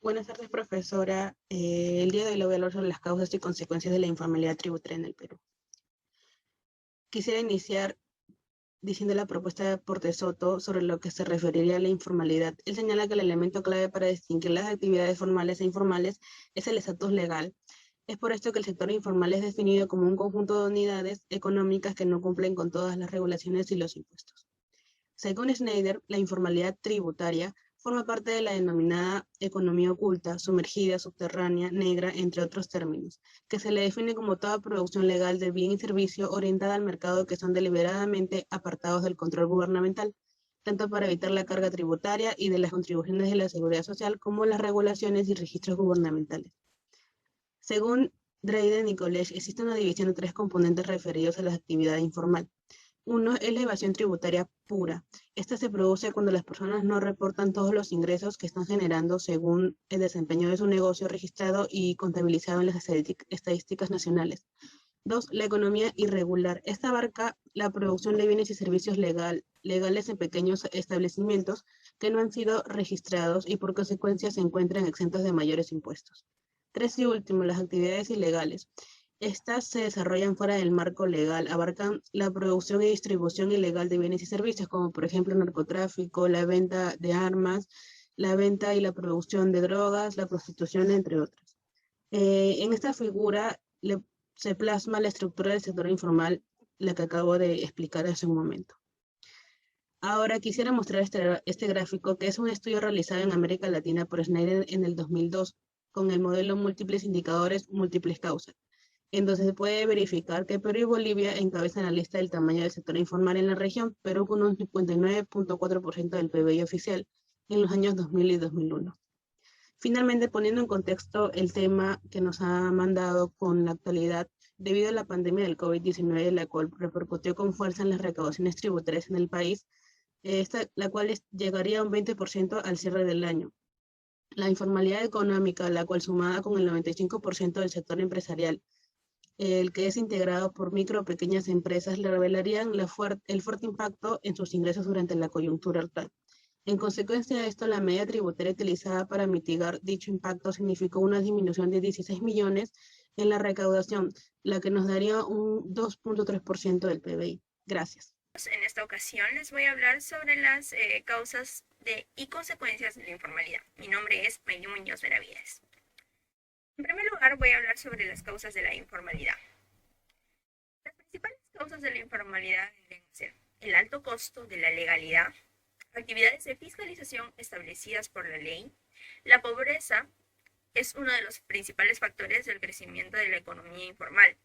Buenas tardes, profesora. El día de hoy le voy a hablar sobre las causas y consecuencias de la informalidad tributaria en el Perú. Quisiera iniciar diciendo la propuesta de Porte Soto sobre lo que se referiría a la informalidad. Él señala que el elemento clave para distinguir las actividades formales e informales es el estatus legal. Es por esto que el sector informal es definido como un conjunto de unidades económicas que no cumplen con todas las regulaciones y los impuestos. Según Schneider, la informalidad tributaria forma parte de la denominada economía oculta, sumergida, subterránea, negra, entre otros términos, que se le define como toda producción legal de bien y servicio orientada al mercado que son deliberadamente apartados del control gubernamental, tanto para evitar la carga tributaria y de las contribuciones de la seguridad social como las regulaciones y registros gubernamentales. Según Dreyden y College, existe una división de tres componentes referidos a la actividad informal. Uno es la evasión tributaria pura. Esta se produce cuando las personas no reportan todos los ingresos que están generando según el desempeño de su negocio registrado y contabilizado en las estadísticas nacionales. Dos, la economía irregular. Esta abarca la producción de bienes y servicios legales en pequeños establecimientos que no han sido registrados y por consecuencia se encuentran exentos de mayores impuestos. Tres y último, las actividades ilegales. Estas se desarrollan fuera del marco legal, abarcan la producción y distribución ilegal de bienes y servicios, como por ejemplo el narcotráfico, la venta de armas, la venta y la producción de drogas, la prostitución, entre otras. En esta figura se plasma la estructura del sector informal, la que acabo de explicar hace un momento. Ahora quisiera mostrar este gráfico, que es un estudio realizado en América Latina por Schneider en el 2002, con el modelo múltiples indicadores, múltiples causas. Entonces se puede verificar que Perú y Bolivia encabezan la lista del tamaño del sector informal en la región, Perú con un 59.4% del PBI oficial en los años 2000 y 2001. Finalmente, poniendo en contexto el tema que nos ha mandado con la actualidad, debido a la pandemia del COVID-19, la cual repercutió con fuerza en las recaudaciones tributarias en el país, la cual llegaría a un 20% al cierre del año. La informalidad económica, la cual sumada con el 95% del sector empresarial, el que es integrado por micro o pequeñas empresas, le revelarían el fuerte impacto en sus ingresos durante la coyuntura actual. En consecuencia de esto, la medida tributaria utilizada para mitigar dicho impacto significó una disminución de 16 millones en la recaudación, la que nos daría un 2.3% del PBI. Gracias. En esta ocasión les voy a hablar sobre las causas y consecuencias de la informalidad. Mi nombre es Mayli Muñoz Benavides. En primer lugar, voy a hablar sobre las causas de la informalidad. Las principales causas de la informalidad deben ser el alto costo de la legalidad, actividades de fiscalización establecidas por la ley, la pobreza es uno de los principales factores del crecimiento de la economía informal.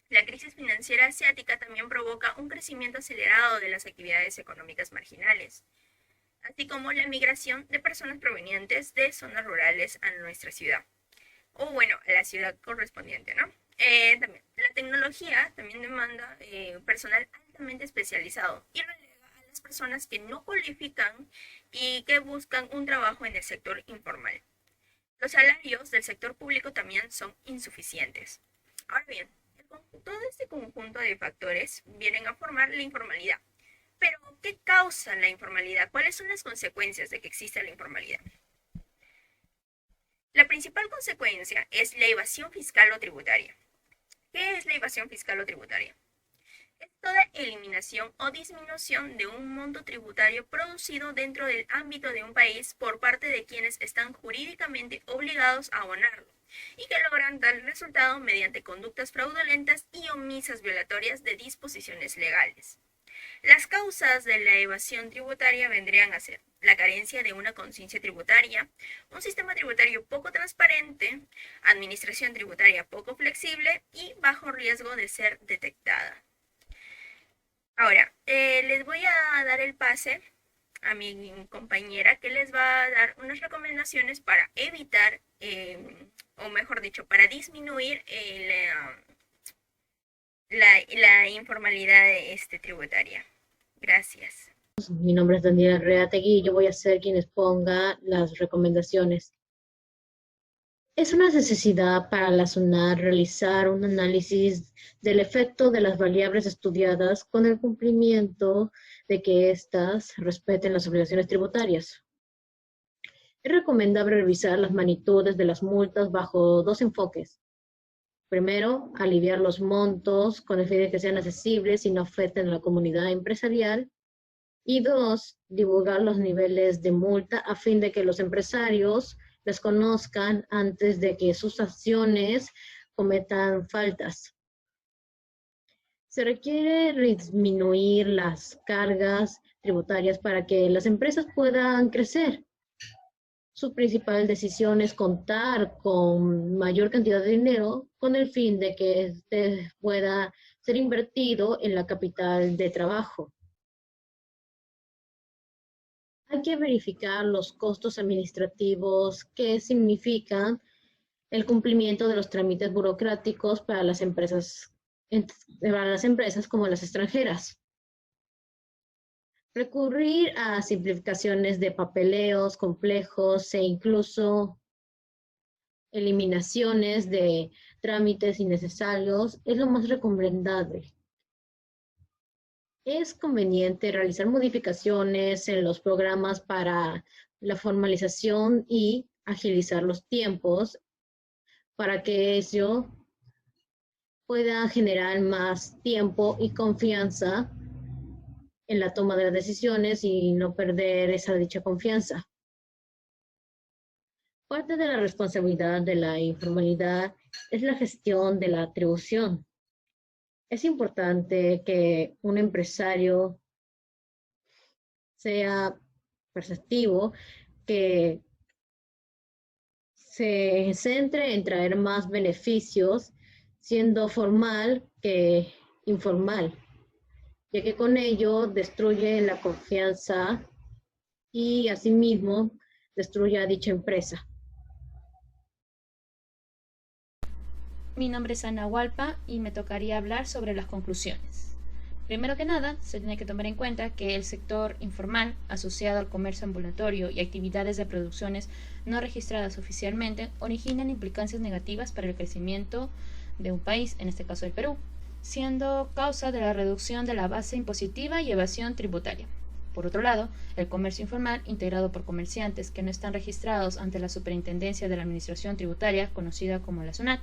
La crisis financiera asiática también provoca un crecimiento acelerado de las actividades económicas marginales, así como la migración de personas provenientes de zonas rurales a nuestra ciudad, o bueno, a la ciudad correspondiente, ¿no? También, la tecnología también demanda personal altamente especializado y relega a las personas que no cualifican y que buscan un trabajo en el sector informal. Los salarios del sector público también son insuficientes. Ahora bien, todo este conjunto de factores vienen a formar la informalidad. Pero, ¿qué causa la informalidad? ¿Cuáles son las consecuencias de que exista la informalidad? La principal consecuencia es la evasión fiscal o tributaria. ¿Qué es la evasión fiscal o tributaria? Es toda eliminación o disminución de un monto tributario producido dentro del ámbito de un país por parte de quienes están jurídicamente obligados a abonarlo y que logran tal resultado mediante conductas fraudulentas y omisas violatorias de disposiciones legales. Las causas de la evasión tributaria vendrían a ser la carencia de una conciencia tributaria, un sistema tributario poco transparente, administración tributaria poco flexible y bajo riesgo de ser detectada. Ahora, les voy a dar el pase a mi compañera que les va a dar unas recomendaciones para evitar, o mejor dicho, para disminuir la informalidad tributaria. Gracias. Mi nombre es Daniela Reategui y yo voy a ser quien les ponga las recomendaciones. Es una necesidad para la SUNAT realizar un análisis del efecto de las variables estudiadas con el cumplimiento de que éstas respeten las obligaciones tributarias. Es recomendable revisar las magnitudes de las multas bajo dos enfoques. Primero, aliviar los montos con el fin de que sean accesibles y no afecten a la comunidad empresarial. Y dos, divulgar los niveles de multa a fin de que los empresarios las conozcan antes de que sus acciones cometan faltas. Se requiere disminuir las cargas tributarias para que las empresas puedan crecer. Su principal decisión es contar con mayor cantidad de dinero con el fin de que este pueda ser invertido en la capital de trabajo. Hay que verificar los costos administrativos que significan el cumplimiento de los trámites burocráticos para las empresas como las extranjeras. Recurrir a simplificaciones de papeleos complejos e incluso eliminaciones de trámites innecesarios es lo más recomendable. Es conveniente realizar modificaciones en los programas para la formalización y agilizar los tiempos para que ello pueda generar más tiempo y confianza en la toma de las decisiones y no perder esa dicha confianza. Parte de la responsabilidad de la informalidad es la gestión de la atribución. Es importante que un empresario sea perceptivo, que se centre en traer más beneficios siendo formal que informal, ya que con ello destruye la confianza y asimismo destruye a dicha empresa. Mi nombre es Ana Hualpa y me tocaría hablar sobre las conclusiones. Primero que nada, se tiene que tomar en cuenta que el sector informal, asociado al comercio ambulatorio y actividades de producciones no registradas oficialmente, originan implicancias negativas para el crecimiento de un país, en este caso el Perú, siendo causa de la reducción de la base impositiva y evasión tributaria. Por otro lado, el comercio informal, integrado por comerciantes que no están registrados ante la Superintendencia de la Administración Tributaria, conocida como la SUNAT,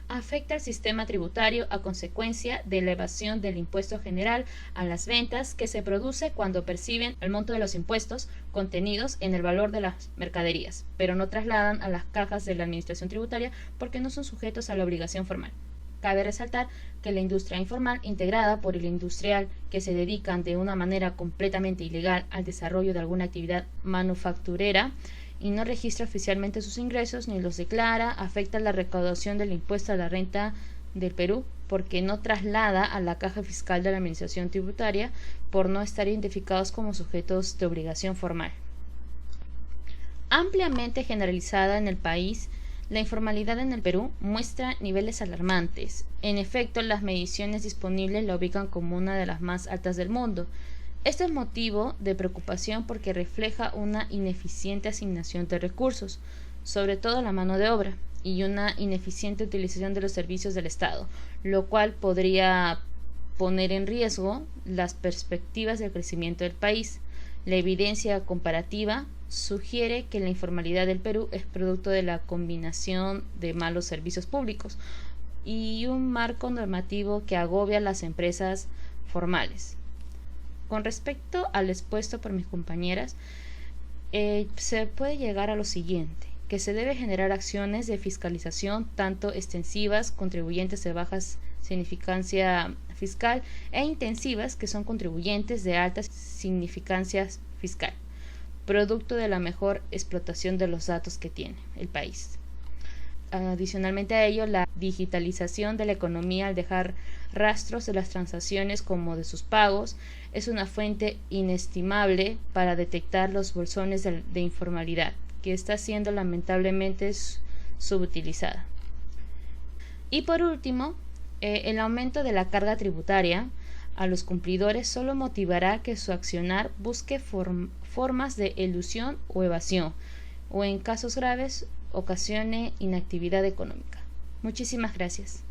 afecta al sistema tributario a consecuencia de la evasión del impuesto general a las ventas que se produce cuando perciben el monto de los impuestos contenidos en el valor de las mercaderías, pero no trasladan a las cajas de la Administración Tributaria porque no son sujetos a la obligación formal. Cabe resaltar que la industria informal, integrada por el industrial que se dedican de una manera completamente ilegal al desarrollo de alguna actividad manufacturera y no registra oficialmente sus ingresos ni los declara, afecta la recaudación del impuesto a la renta del Perú porque no traslada a la caja fiscal de la Administración Tributaria por no estar identificados como sujetos de obligación formal. Ampliamente generalizada en el país, la informalidad en el Perú muestra niveles alarmantes. En efecto, las mediciones disponibles la ubican como una de las más altas del mundo. Esto es motivo de preocupación porque refleja una ineficiente asignación de recursos, sobre todo la mano de obra, y una ineficiente utilización de los servicios del Estado, lo cual podría poner en riesgo las perspectivas del crecimiento del país. La evidencia comparativa sugiere que la informalidad del Perú es producto de la combinación de malos servicios públicos y un marco normativo que agobia a las empresas formales. Con respecto al expuesto por mis compañeras, se puede llegar a lo siguiente, que se debe generar acciones de fiscalización tanto extensivas, contribuyentes de baja significancia fiscal, e intensivas, que son contribuyentes de alta significancia fiscal, producto de la mejor explotación de los datos que tiene el país. Adicionalmente a ello, la digitalización de la economía al dejar rastros de las transacciones como de sus pagos es una fuente inestimable para detectar los bolsones de informalidad, que está siendo lamentablemente subutilizada. Y por último, el aumento de la carga tributaria a los cumplidores solo motivará que su accionar busque formas de elusión o evasión, o en casos graves ocasione inactividad económica. Muchísimas gracias.